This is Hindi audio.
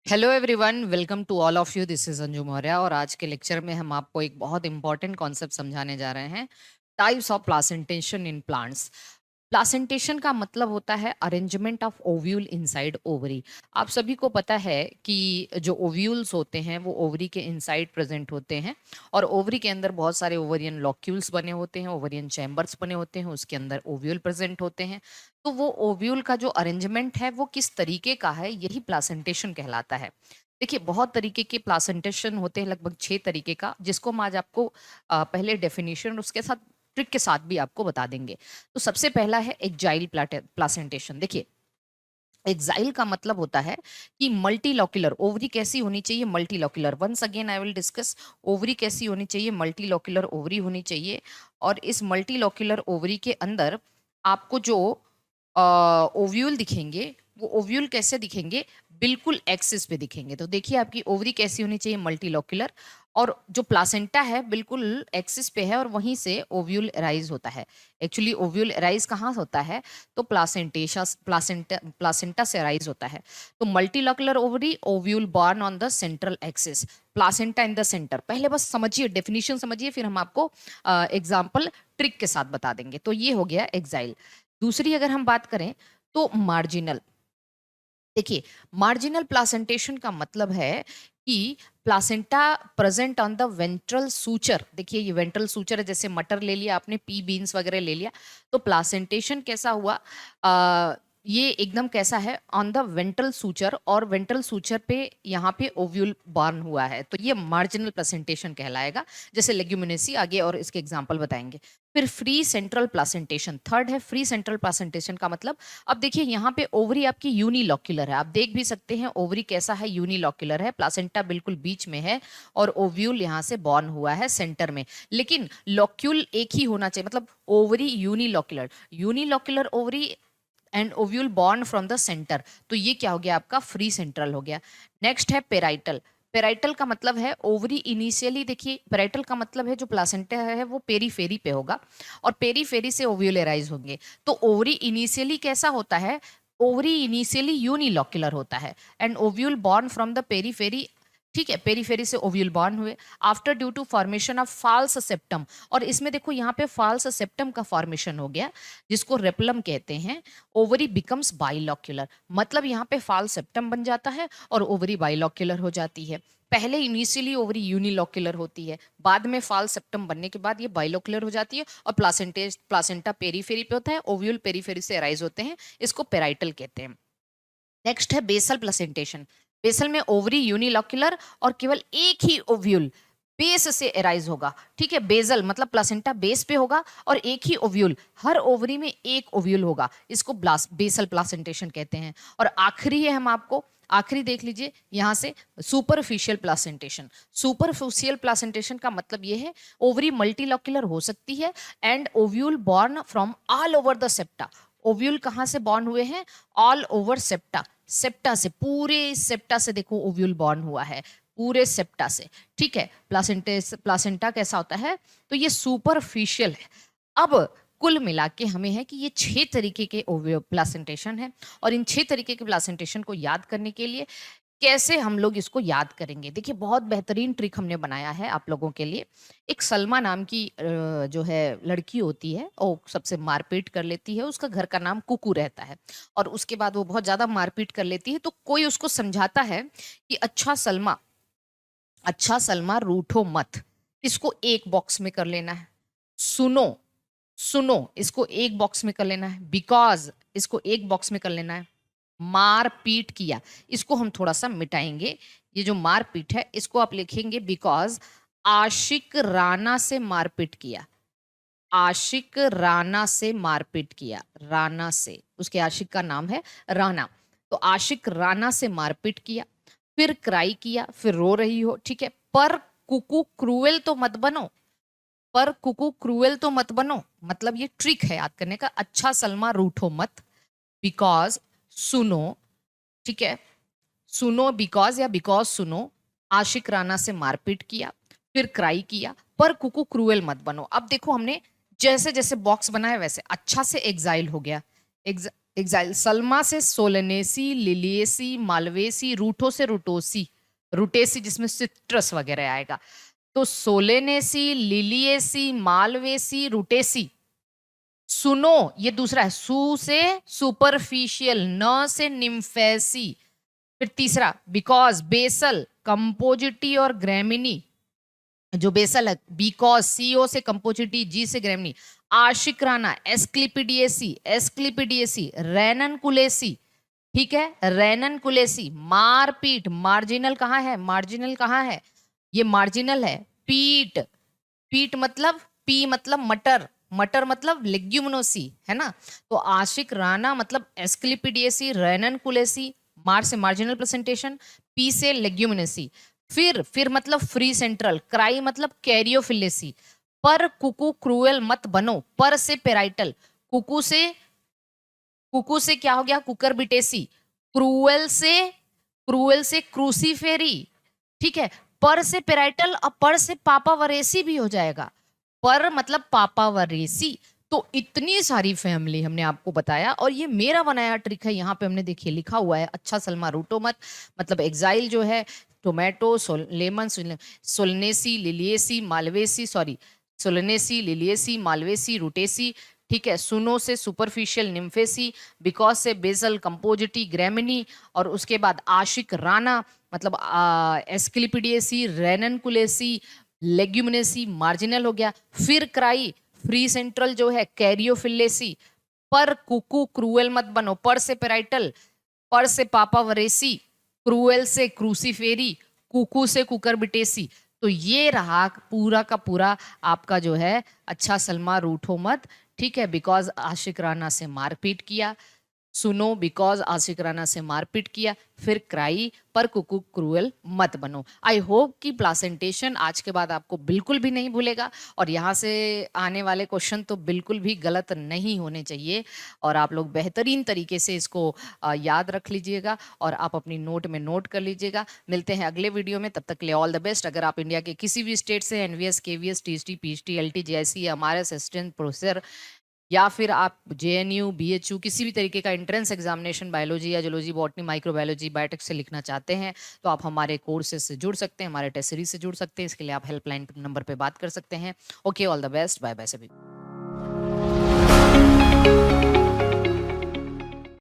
Hello everyone, welcome to all of you. This is Anju Maurya और आज के लेक्चर में हम आपको एक बहुत इंपॉर्टेंट कॉन्सेप्ट समझाने जा रहे हैं। Types of placentation in plants. Placentation का मतलब होता है arrangement of ovule inside ovary. आप सभी को पता है कि जो ओव्यूल्स होते हैं वो ओवरी के इनसाइड प्रेजेंट होते हैं और ओवरी के अंदर बहुत सारे ओवरियन लॉक्यूल्स बने होते हैं, ओवरियन चैम्बर्स बने होते हैं, उसके अंदर ओव्यूल प्रेजेंट होते हैं। तो वो ओव्यूल का जो अरेंजमेंट है वो किस तरीके का है, यही प्लासेंटेशन कहलाता है। देखिए, बहुत तरीके के प्लासेंटेशन होते हैं, लगभग 6 तरीके का, जिसको हम आज आपको पहले डेफिनेशन उसके साथ ट्रिक के साथ भी आपको बता देंगे। तो सबसे पहला है एक्जाइल प्लासेंटेशन। देखिए, एक्साइल का मतलब होता है कि मल्टीलॉक्यूलर ओवरी कैसी होनी चाहिए, multilocular. Once again I will discuss. Ovary कैसी होनी चाहिए, मल्टीलॉक्यूलर ओवरी होनी चाहिए। और इस मल्टीलॉक्यूलर ओवरी के अंदर आपको जो ओव्यूल दिखेंगे वो ओव्यूल कैसे दिखेंगे, बिल्कुल एक्सिस पे दिखेंगे। तो देखिए, आपकी ओवरी कैसी होनी चाहिए, मल्टीलॉक्यूलर, और जो प्लासेंटा है बिल्कुल एक्सिस पे है और वहीं से ओव्यूल राइज होता है। एक्चुअली ओव्यूल राइज कहाँ होता है, तो प्लासेंटा से राइज होता है। तो multilocular ovary, ovule borne on the central axis, placenta in the centre. पहले बस समझिए, डेफिनेशन समझिए, फिर हम आपको एग्जाम्पल ट्रिक के साथ बता देंगे। तो ये हो गया एक्साइल। दूसरी अगर हम बात करें तो मार्जिनल। देखिए, मार्जिनल प्लासेंटेशन का मतलब है कि placenta present on the ventral suture. देखिए, ये वेंट्रल सूचर है, जैसे मटर ले लिया आपने, पी बीन्स वगैरह ले लिया, तो प्लासेंटेशन कैसा हुआ, ये एकदम कैसा है, ऑन द वेंट्रल सूचर, और वेंट्रल सूचर पे यहाँ पे ओव्यूल बॉर्न हुआ है, तो ये मार्जिनल प्रेजेंटेशन कहलाएगा। जैसे लेग्यूमिनेसी आगे और इसके एग्जांपल बताएंगे। फिर फ्री सेंट्रल प्लासेंटेशन, थर्ड है फ्री सेंट्रल प्लासेंटेशन का मतलब, अब देखिए यहाँ पे ओवरी आपकी यूनिलॉक्यूलर है, आप देख भी सकते हैं ओवरी कैसा है, यूनिलॉक्यूलर है, प्लासेंटा बिल्कुल बीच में है और ओव्यूल यहाँ से बॉर्न हुआ है सेंटर में। लेकिन लॉक्यूल एक ही होना चाहिए, मतलब ovary unilocular, unilocular ovary and ovule born from the centre. तो ये क्या हो गया, आपका फ्री सेंट्रल हो गया। नेक्स्ट है पेराइटल। पेराइटल का मतलब है ओवरी इनिशियली, देखिए पेराइटल का मतलब है जो प्लासेंटा है वो पेरीफेरी पे होगा और पेरीफेरी से ओव्यूल एराइज होंगे। तो ओवरी इनिशियली कैसा होता है, ओवरी इनिशियली यूनिलॉक्यूलर होता है and ovule born from the periphery. ठीक है, पेरीफेरी से ओव्यूल बॉर्न हुए after due to formation of false septum. और इसमें देखो यहाँ पे फाल्स सेप्टम का फॉर्मेशन हो गया, जिसको रेपलम कहते हैं। ओवरी बिकम्स बाइलॉक्यूलर, मतलब यहाँ पे फाल्स सेप्टम बन जाता है और ओवरी बाइलॉक्यूलर हो जाती है। पहले इनिशियली ओवरी यूनिलॉक्यूलर होती है, बाद में फाल सेप्टम बनने के बाद ये बाइलॉक्यूलर हो जाती है और प्लासेंटा पेरीफेरी पे होता है, ओव्यूल पेरीफेरी से अराइज होते हैं, इसको पेराइटल कहते हैं। नेक्स्ट है बेसल प्लेसेंटेशन। बेसल में ओवरी यूनिलॉक्यूलर और केवल एक ही ओव्यूल बेस से एराइज होगा। ठीक है, बेसल मतलब प्लासेंटा बेस पे होगा और एक ही ओव्यूल, हर ओवरी में एक ओव्यूल होगा, इसको बेसल प्लासेंटेशन कहते हैं। और आखिरी है, हम आपको आखिरी देख लीजिए यहां से, सुपरफिशियल प्लासेंटेशन। सुपरफिशियल प्लासेंटेशन का मतलब यह है ओवरी मल्टीलॉक्यूलर हो सकती है and ovule born from all over the septa. Ovule कहां से बॉर्न हुए हैं, ऑल ओवर सेप्टा। सेप्टा से, पूरे सेप्टा से देखो ओव्यूल बॉर्न हुआ है, पूरे सेप्टा से। ठीक है, प्लासेंटा कैसा होता है, तो ये सुपरफिशियल है। अब कुल मिला के हमें है कि ये 6 तरीके के प्लासेंटेशन है और इन 6 तरीके के प्लासेंटेशन को याद करने के लिए कैसे हम लोग इसको याद करेंगे। देखिए, बहुत बेहतरीन ट्रिक हमने बनाया है आप लोगों के लिए। एक सलमा नाम की जो है लड़की होती है, वो सबसे मारपीट कर लेती है, उसका घर का नाम कुकू रहता है और उसके बाद वो बहुत ज्यादा मारपीट कर लेती है। तो कोई उसको समझाता है कि अच्छा सलमा रूठो मत, इसको एक बॉक्स में कर लेना है। सुनो सुनो, इसको एक बॉक्स में कर लेना है। बिकॉज, इसको एक बॉक्स में कर लेना है। मार पीट किया, इसको हम थोड़ा सा मिटाएंगे। ये जो मारपीट है इसको आप लिखेंगे बिकॉज आशिक राना से मारपीट किया। आशिक राना से मारपीट किया, राना से, उसके आशिक का नाम है राना। तो आशिक राना से मारपीट किया, फिर क्राई किया, फिर रो रही हो। ठीक है, पर कुकू क्रूएल तो मत बनो, पर कुकू क्रूएल तो मत बनो, मतलब ये ट्रिक है याद करने का। अच्छा सलमा रूठो मत, बिकॉज सुनो। ठीक है, सुनो बिकॉज या बिकॉज सुनो, आशिक राना से मारपीट किया, फिर क्राई किया, पर कुकू क्रूएल मत बनो। अब देखो, हमने जैसे जैसे बॉक्स बनाया वैसे अच्छा से एक्साइल हो गया। एग्जाइल सलमा से सोलनेसी, लिलिएसी, मालवेसी, रूठो से रूटोसी, रूटेसी जिसमें सिट्रस वगैरह आएगा। तो सोलेनेसी, लिलिएसी, मालवेसी, रूटेसी। सुनो ये दूसरा है, सू से सुपरफिशियल, न से निम्फेसी। फिर तीसरा बिकॉज, बेसल, कंपोजिटी और ग्रेमिनी। जो बेसल है बिकॉज, सीओ से कंपोजिटी, जी से ग्रेमिनी। आशिक राना, एस्क्लिपिडिएसी, एस्क्लिपिडिएसी, रेनन कुलेसी। ठीक है, रेनन कुलेसी। मारपीट, मार्जिनल कहाँ है, मार्जिनल कहाँ है, ये मार्जिनल है। पीट, पीट मतलब, पी मतलब मटर, मटर मतलब लेग्यूमिनोसी, है ना। तो आशिक राना मतलब एस्क्लिपिडिएसी, रेनन कुलेसी, मार से मार्जिनल प्रेजेंटेशन, पी से लेग्यूमिनेसी। फिर मतलब फ्री सेंट्रल, क्राई मतलब कैरियोफिलेसी। पर कुकू क्रूएल मत बनो, पर से पेराइटल, कुकू से, कुकू से क्या हो गया, कुकर बिटेसी। क्रूएल से, क्रूएल से क्रूसीफेरी। ठीक है, पर से पेराइटल और पर से पापा वरेसी भी हो जाएगा। पर मतलब पापा वरेसी। तो इतनी सारी फैमिली हमने आपको बताया, और ये मेरा बनाया ट्रिक है। यहाँ पे हमने देखिए लिखा हुआ है, अच्छा सलमा रूटो मत, मतलब एग्जाइल जो है tomato, lemon, Solanaceae, Liliaceae, Malvaceae, sorry Solanaceae, Liliaceae, Malvaceae, Rutaceae. ठीक है, सुनो से सुपरफिशियल, निम्फेसी। बिकॉज से बेसल, कंपोजिटी, ग्रेमिनी। और उसके बाद आशिक राना मतलब एस्क्लिपिडिएसी, रेननकुलेसी, लेग्यूमिनेसी, मार्जिनल हो गया। फिर क्राई, फ्री सेंट्रल जो है कैरियोफिलेसी। पर कुकू क्रूएल मत बनो, पर से पेराइटल, पर से पापा वरेसी, क्रूएल से क्रूसीफेरी, कुकू से कुकर बिटेसी। तो ये रहा पूरा का पूरा आपका जो है अच्छा सलमा रूठो मत। ठीक है, बिकॉज आशिक राना से मारपीट किया, सुनो बिकॉज आशिक राना से मारपीट किया, फिर क्राई, पर कुकू क्रूएल मत बनो। आई होप कि प्लासेंटेशन आज के बाद आपको बिल्कुल भी नहीं भूलेगा, और यहाँ से आने वाले क्वेश्चन तो बिल्कुल भी गलत नहीं होने चाहिए, और आप लोग बेहतरीन तरीके से इसको याद रख लीजिएगा, और आप अपनी नोट में नोट कर लीजिएगा। मिलते हैं अगले वीडियो में, तब तक के लिए ऑल द बेस्ट। अगर आप इंडिया के किसी भी स्टेट से NVS, KVS, TST, PhD, LT, JIC, हमारे असिस्टेंट प्रोफेसर, या फिर आप जेएनयू, बीएचयू किसी भी तरीके का एंट्रेंस एग्जामिनेशन बायोलॉजी या जूलॉजी, बॉटनी, माइक्रोबायोलॉजी, बायोटेक से लिखना चाहते हैं, तो आप हमारे कोर्सेज से जुड़ सकते हैं, हमारे टेस्ट सीरीज से जुड़ सकते हैं। इसके लिए आप हेल्पलाइन नंबर पे बात कर सकते हैं। Okay, all the best, bye bye सभी।